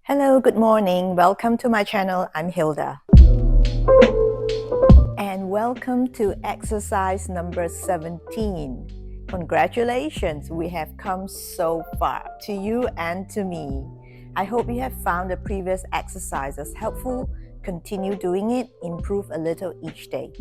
Hello, good morning. Welcome to my channel. I'm Hilda. And welcome to exercise number 17. Congratulations, we have come so far, to you and to me. I hope you have found the previous exercises helpful. Continue doing it, improve a little each day.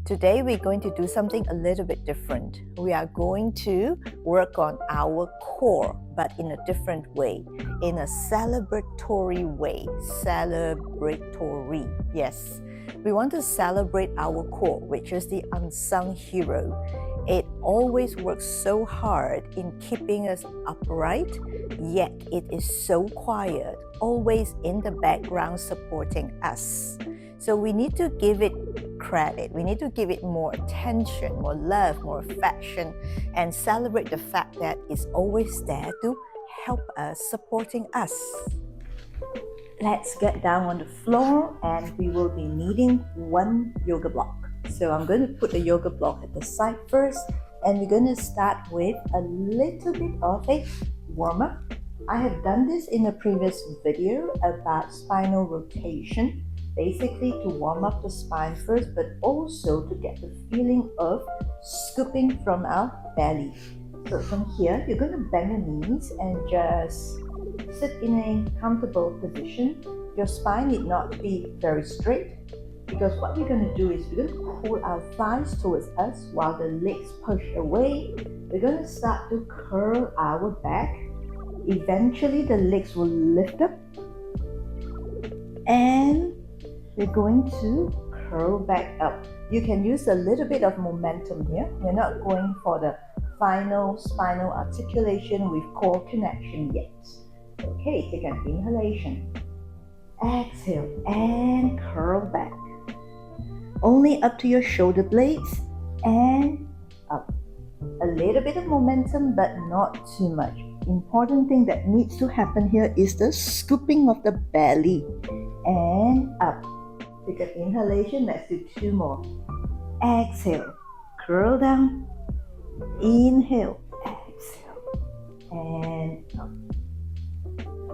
Today we're going to do something a little bit different. We are going to work on our core, but in a different way, in a celebratory way. Celebratory, yes. We want to celebrate our core, which is the unsung hero. It always works so hard in keeping us upright, yet it is so quiet, always in the background supporting us. So we need to give it credit. We need to give it more attention, more love, more affection, and celebrate the fact that it's always there to help us, supporting us. Let's get down on the floor, and we will be needing one yoga block. So I'm going to put the yoga block at the side first, and we're going to start with a little bit of a warm-up. I have done this in a previous video about spinal rotation. Basically to warm up the spine first, but also to get the feeling of scooping from our belly. So from here, you're going to bend your knees and just sit in a comfortable position. Your spine need not be very straight, because what we're going to do is we're going to pull our thighs towards us while the legs push away. We're going to start to curl our back. Eventually the legs will lift up, and we're going to curl back up. You can use a little bit of momentum here. We're not going for the final spinal articulation with core connection yet. Okay, take an inhalation. Exhale and curl back. Only up to your shoulder blades and up. A little bit of momentum, but not too much. Important thing that needs to happen here is the scooping of the belly and up. Take an inhalation, let's do two more. Exhale, curl down, inhale, exhale, and up.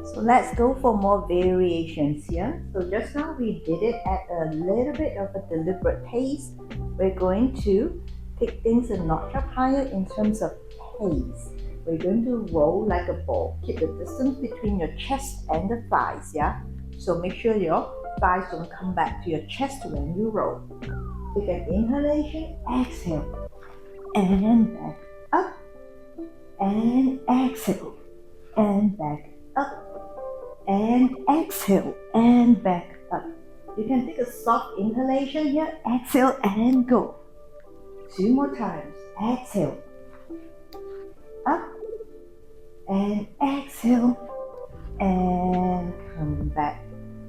So let's go for more variations here. So just now we did it at a little bit of a deliberate pace. We're going to take things a notch up higher in terms of pace. We're going to roll like a ball. Keep the distance between your chest and the thighs, yeah? So make sure your thighs don't come back to your chest when you roll. Take an inhalation, exhale, and back up, and exhale, and back up, and exhale, and back up. You can take a soft inhalation here, exhale, and go. Two more times, exhale, up, and exhale, and come back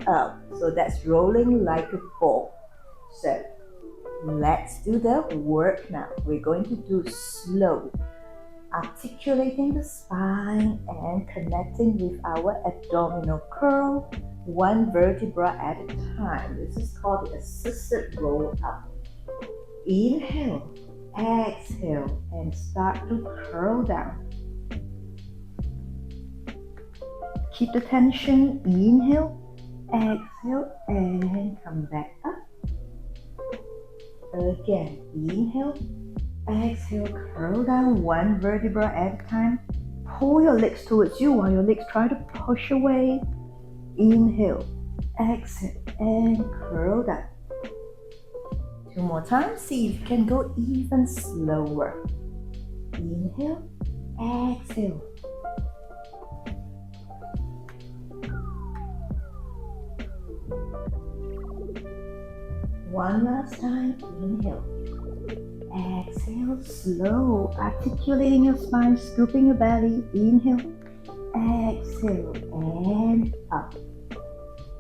up. So that's rolling like a ball. So let's do the work now. We're going to do slow, articulating the spine and connecting with our abdominal curl, one vertebra at a time. This is called the assisted roll up. Inhale, exhale, and start to curl down. Keep the tension. Inhale, exhale, and come back up. Again, inhale, exhale, curl down one vertebra at a time. Pull your legs towards you while your legs try to push away. Inhale, exhale, and curl down. Two more times. See if you can go even slower. Inhale, exhale. One last time, inhale, exhale, slow, articulating your spine, scooping your belly, inhale, exhale, and up,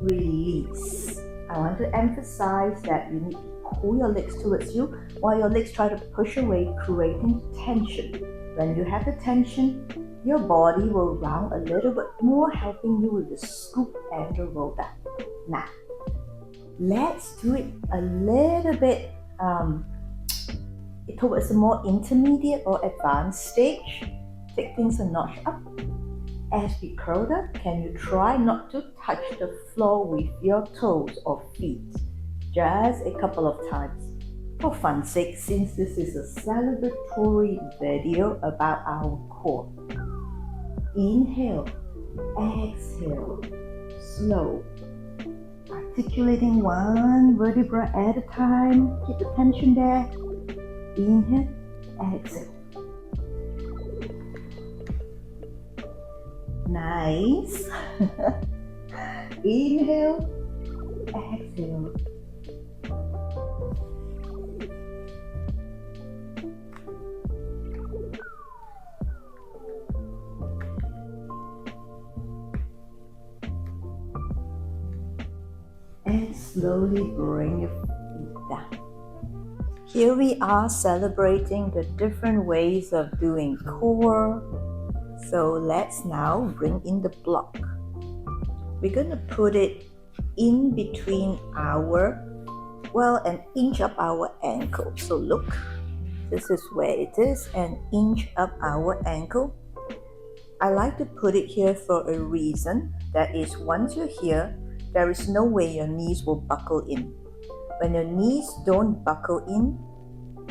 release. I want to emphasize that you need to pull your legs towards you while your legs try to push away, creating tension. When you have the tension, your body will round a little bit more, helping you with the scoop and the roll down. Now, let's do it a little bit towards a more intermediate or advanced stage. Take things a notch up. As we curl up, can you try not to touch the floor with your toes or feet? Just a couple of times. For fun's sake, since this is a celebratory video about our core. Inhale, exhale, slow. Articulating one vertebra at a time. Keep the tension there. Inhale, exhale. Nice. Inhale, exhale. And slowly bring your feet down. Here we are celebrating the different ways of doing core. So let's now bring in the block. We're going to put it in between an inch up our ankle. So look, this is where it is, an inch up our ankle. I like to put it here for a reason. That is, once you're here, there is no way your knees will buckle in. When your knees don't buckle in,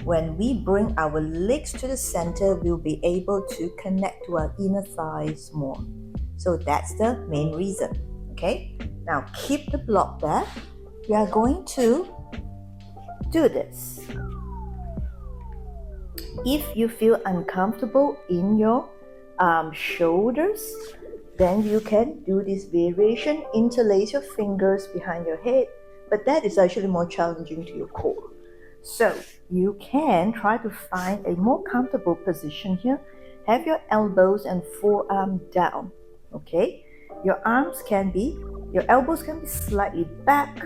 when we bring our legs to the center, we'll be able to connect to our inner thighs more. So that's the main reason. Okay? Now keep the block there. We are going to do this. If you feel uncomfortable in your shoulders, then you can do this variation, interlace your fingers behind your head, but that is actually more challenging to your core. So you can try to find a more comfortable position here. Have your elbows and forearm down, okay? Your elbows can be slightly back.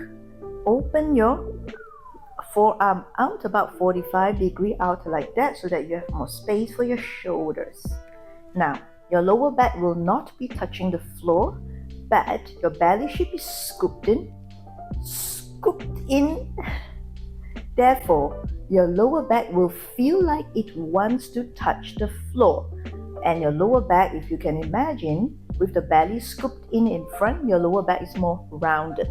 Open your forearm out about 45 degrees out like that so that you have more space for your shoulders. Now, your lower back will not be touching the floor, but your belly should be scooped in. Therefore, your lower back will feel like it wants to touch the floor. And your lower back, if you can imagine, with the belly scooped in front, your lower back is more rounded.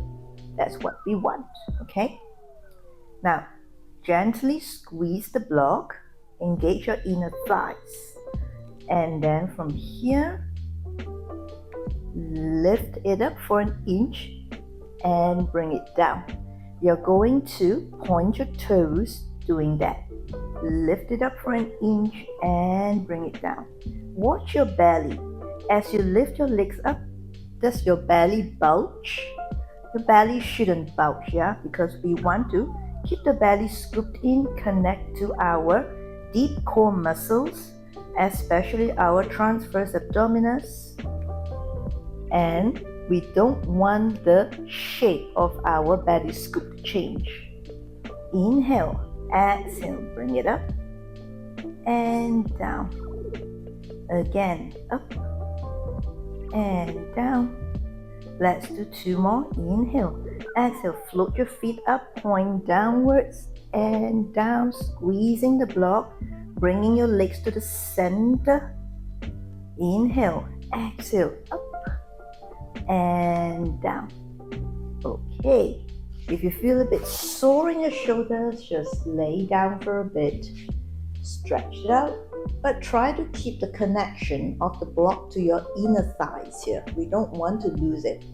That's what we want, okay? Now, gently squeeze the block, engage your inner thighs. And then from here, lift it up for an inch and bring it down. You're going to point your toes doing that. Lift it up for an inch and bring it down. Watch your belly. As you lift your legs up, does your belly bulge? Your belly shouldn't bulge, yeah? Because we want to keep the belly scooped in, connect to our deep core muscles, especially our transverse abdominis, and we don't want the shape of our belly scoop to change. Inhale, exhale, bring it up and down. Again, up and down. Let's do two more. Inhale, exhale, float your feet up, point downwards and down, squeezing the block, bringing your legs to the center. Inhale, exhale, up and down. Okay, if you feel a bit sore in your shoulders, just lay down for a bit, stretch it out, but try to keep the connection of the block to your inner thighs here. We don't want to lose it.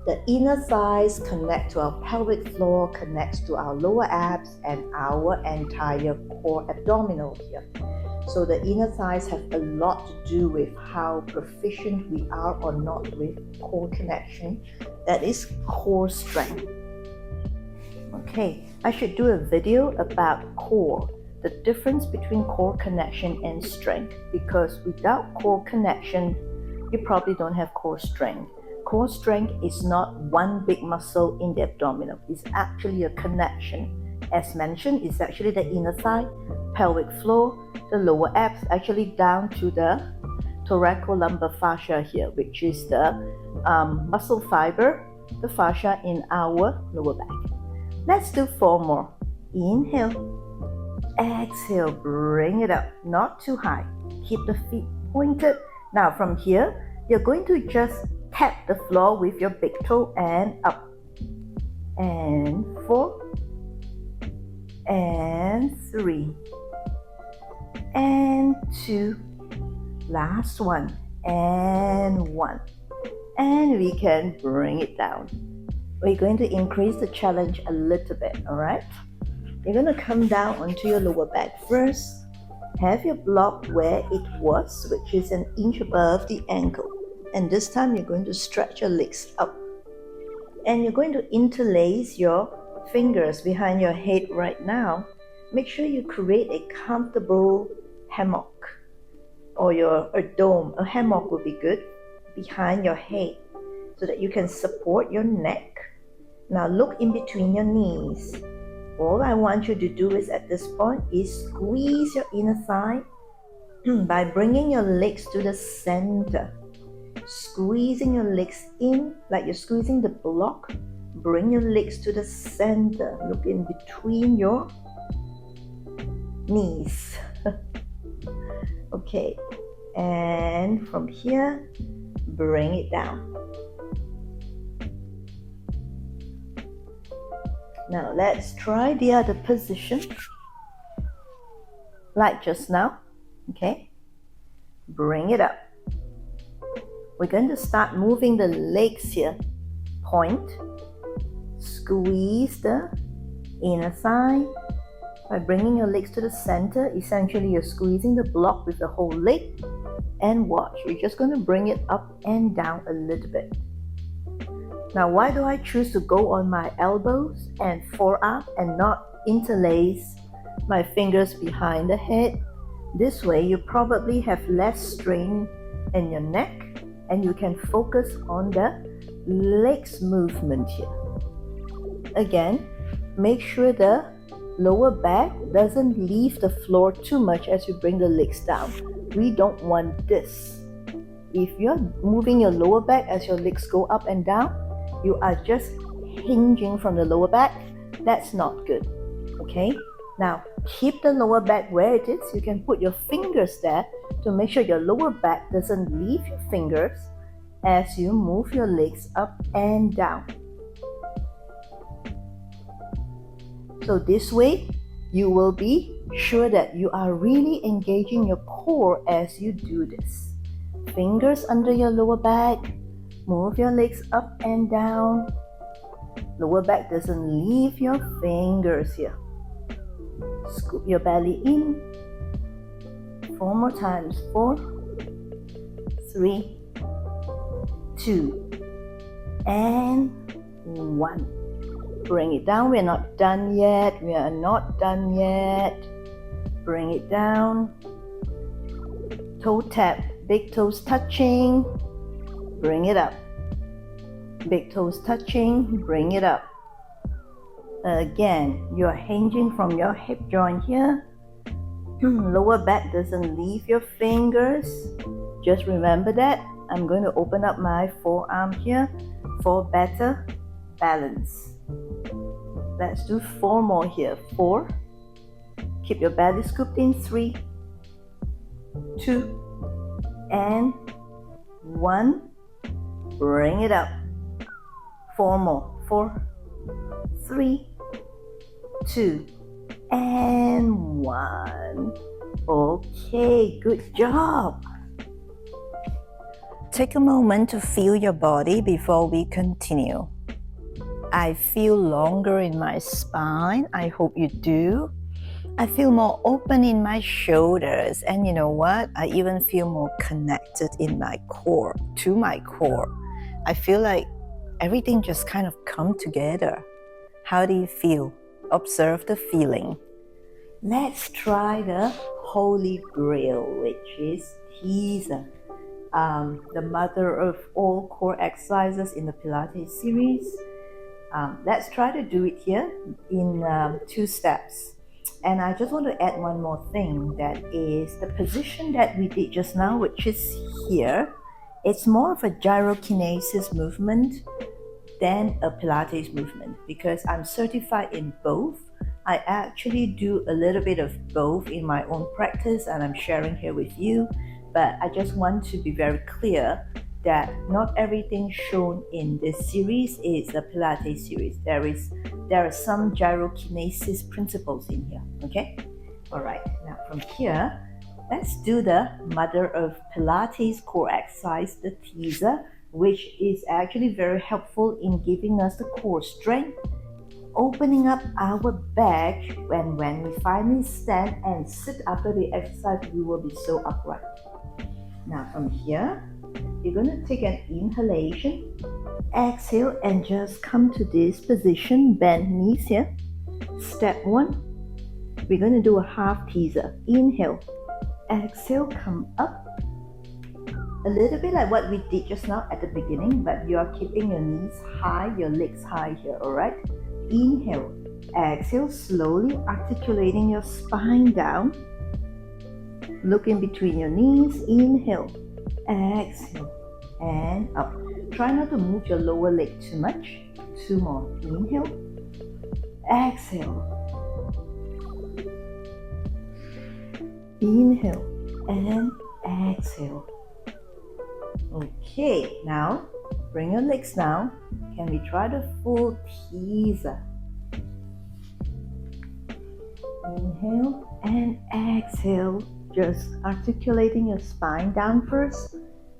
The inner thighs connect to our pelvic floor, connects to our lower abs and our entire core abdominal here. So the inner thighs have a lot to do with how proficient we are or not with core connection. That is core strength. Okay, I should do a video about core, the difference between core connection and strength, because without core connection, you probably don't have core strength. Core strength is not one big muscle in the abdominal. It's actually a connection. As mentioned, it's actually the inner thigh, pelvic floor, the lower abs, actually down to the thoracolumbar fascia here, which is the muscle fiber, the fascia in our lower back. Let's do 4 more. Inhale, exhale, bring it up, not too high. Keep the feet pointed, Now from here, you're going to just tap the floor with your big toe and up. And 4. And 3. And 2. Last one. And 1. And we can bring it down. We're going to increase the challenge a little bit, alright? You're going to come down onto your lower back first. Have your block where it was, which is an inch above the ankle. And this time you're going to stretch your legs up. And you're going to interlace your fingers behind your head right now. Make sure you create a comfortable hammock or a dome. A hammock would be good behind your head so that you can support your neck. Now look in between your knees. All I want you to do is at this point is squeeze your inner thigh by bringing your legs to the center. Squeezing your legs in like you're squeezing the block. Bring your legs to the center. Look in between your knees. Okay, and from here, bring it down. Now let's try the other position. Like just now, okay? Bring it up. We're going to start moving the legs here. Point. Squeeze the inner thigh. By bringing your legs to the center, essentially you're squeezing the block with the whole leg. And watch, you're just going to bring it up and down a little bit. Now, why do I choose to go on my elbows and forearm and not interlace my fingers behind the head? This way, you probably have less strain in your neck and you can focus on the legs movement here. Again, make sure the lower back doesn't leave the floor too much as you bring the legs down. We don't want this. If you're moving your lower back as your legs go up and down, you are just hinging from the lower back. That's not good. Okay? Now, keep the lower back where it is. You can put your fingers there to make sure your lower back doesn't leave your fingers as you move your legs up and down. So this way, you will be sure that you are really engaging your core as you do this. Fingers under your lower back. Move your legs up and down. Lower back doesn't leave your fingers here. Scoop your belly in. 4 more times. 4, 3, 2, and 1. Bring it down. We're not done yet. We are not done yet. Bring it down. Toe tap. Big toes touching. Bring it up. Big toes touching. Bring it up. Again, you're hinging from your hip joint here. Lower back doesn't leave your fingers. Just remember that. I'm going to open up my forearm here for better balance. Let's do 4 more here. 4. Keep your belly scooped in. 3, 2, and 1. Bring it up. 4 more. 4, 3, 2, and 1. Okay, good job. Take a moment to feel your body before we continue. I feel longer in my spine. I hope you do. I feel more open in my shoulders, and you know what? I even feel more connected in my core, to my core. I feel like everything just kind of come together. How do you feel? Observe the feeling. Let's try the Holy Grail, which is teaser. The mother of all core exercises in the Pilates series. Let's try to do it here in 2 steps. And I just want to add one more thing, that is the position that we did just now, which is here. It's more of a gyrokinesis movement than a Pilates movement because I'm certified in both. I actually do a little bit of both in my own practice and I'm sharing here with you. but I just want to be very clear that not everything shown in this series is a Pilates series. There are some gyrokinesis principles in here. Okay, all right. Now from here, let's do the mother of Pilates core exercise, the teaser, which is actually very helpful in giving us the core strength, opening up our back, and when we finally stand and sit after the exercise, we will be so upright. Now from here, you're going to take an inhalation, exhale, and just come to this position, bend knees here. Step 1, we're going to do a half teaser. Inhale, exhale, come up. A little bit like what we did just now at the beginning, but you are keeping your knees high, your legs high here, alright? Inhale, exhale, slowly articulating your spine down. Look in between your knees. Inhale, exhale, and up. Try not to move your lower leg too much. 2 more. Inhale, exhale, inhale, and exhale. Okay, now bring your legs down. Can we try the full teaser? Inhale and exhale. Just articulating your spine down first.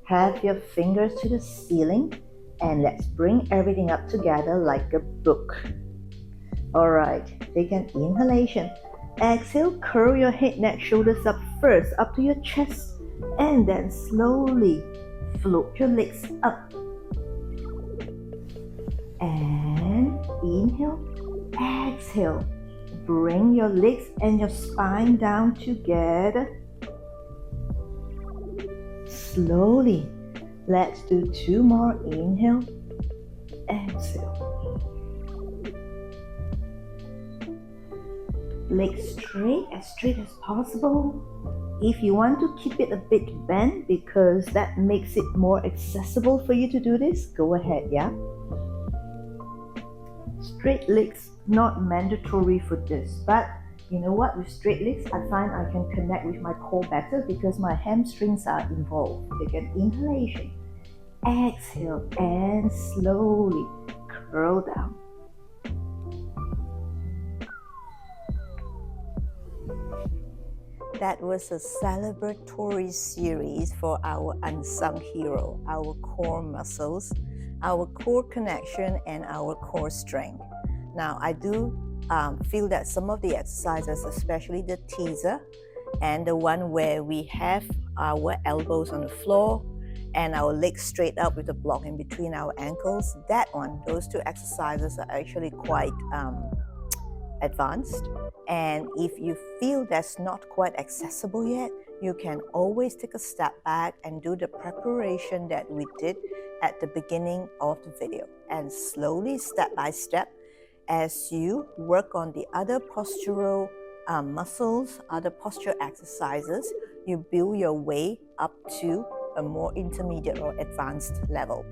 Have your fingers to the ceiling, and let's bring everything up together like a book. Alright, take an inhalation. Exhale, curl your head, neck, shoulders up first, up to your chest, and then slowly float your legs up. And inhale, exhale. Bring your legs and your spine down together. Slowly. Let's do 2 more. Inhale, exhale. Legs straight as possible. If you want to keep it a bit bent because that makes it more accessible for you to do this, go ahead, yeah? Straight legs, not mandatory for this, but you know what, with straight legs, I find I can connect with my core better because my hamstrings are involved. Take an inhalation, exhale, and slowly curl down. That was a celebratory series for our unsung hero, our core muscles, our core connection, and our core strength. Now, I do feel that some of the exercises, especially the teaser and the one where we have our elbows on the floor and our legs straight up with a block in between our ankles, those 2 exercises are actually quite advanced. And if you feel that's not quite accessible yet, you can always take a step back and do the preparation that we did at the beginning of the video, and slowly, step by step, as you work on the other postural muscles, other posture exercises, you build your way up to a more intermediate or advanced level.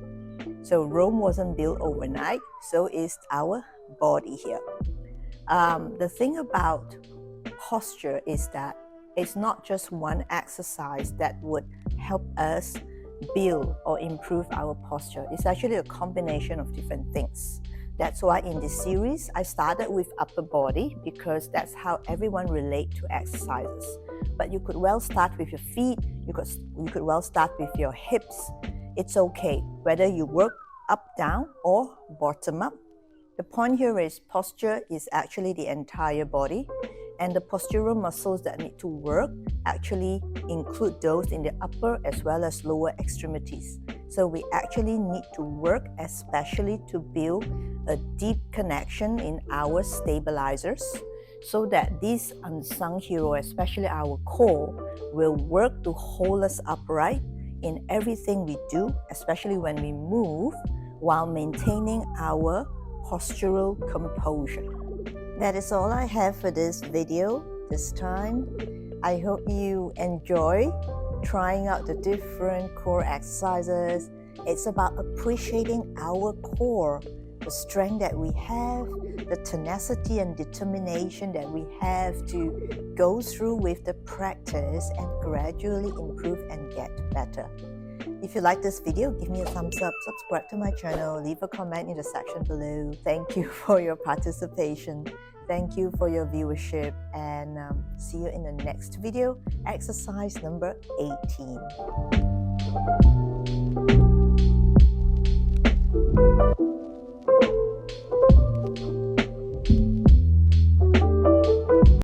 So Rome wasn't built overnight, so is our body here. The thing about posture is that it's not just one exercise that would help us build or improve our posture. It's actually a combination of different things. That's why in this series, I started with upper body because that's how everyone relate to exercises. But you could well start with your feet, you could well start with your hips. It's okay, whether you work up, down, or bottom up. The point here is posture is actually the entire body, and the postural muscles that need to work actually include those in the upper as well as lower extremities. So we actually need to work especially to build a deep connection in our stabilizers so that this unsung hero, especially our core, will work to hold us upright in everything we do, especially when we move, while maintaining our postural composure. That is all I have for this video this time. I hope you enjoy trying out the different core exercises. It's about appreciating our core, the strength that we have, the tenacity and determination that we have to go through with the practice and gradually improve and get better. If you like this video, give me a thumbs up, subscribe to my channel, leave a comment in the section below. Thank you for your participation. Thank you for your viewership, and see you in the next video, exercise number 18.